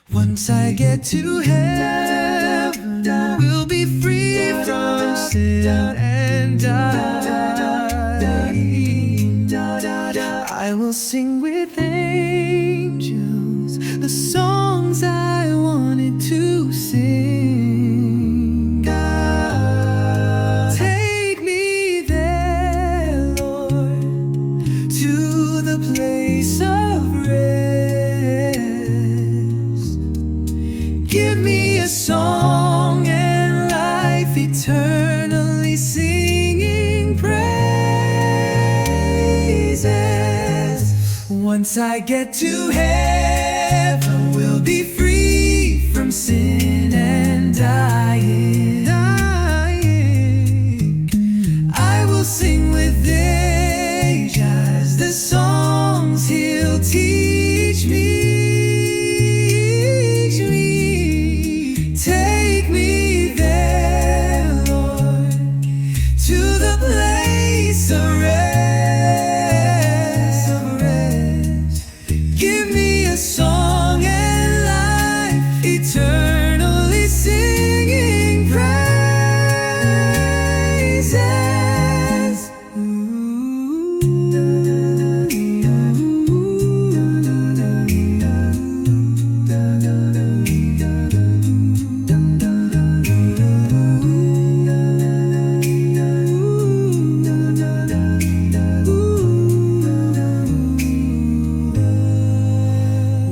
Once I get to heaven, we'll be free from sin and dying. I will sing with angels the songs I wanted to sing. Take me there, Lord, to the place of rest. Give me a song and life eternally singing praises. Once I get to heaven, we'll be free from sin and dying. I will sing with angels the songs He'll teach me. Take me there, Lord, to the place of rest. Give me a song and life eternally singing praises.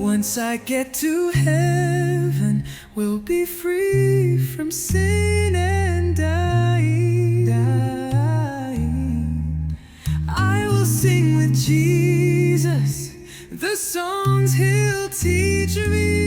Once I get to heaven, we'll be free from sin and dying. I will sing with Jesus the songs He'll teach me.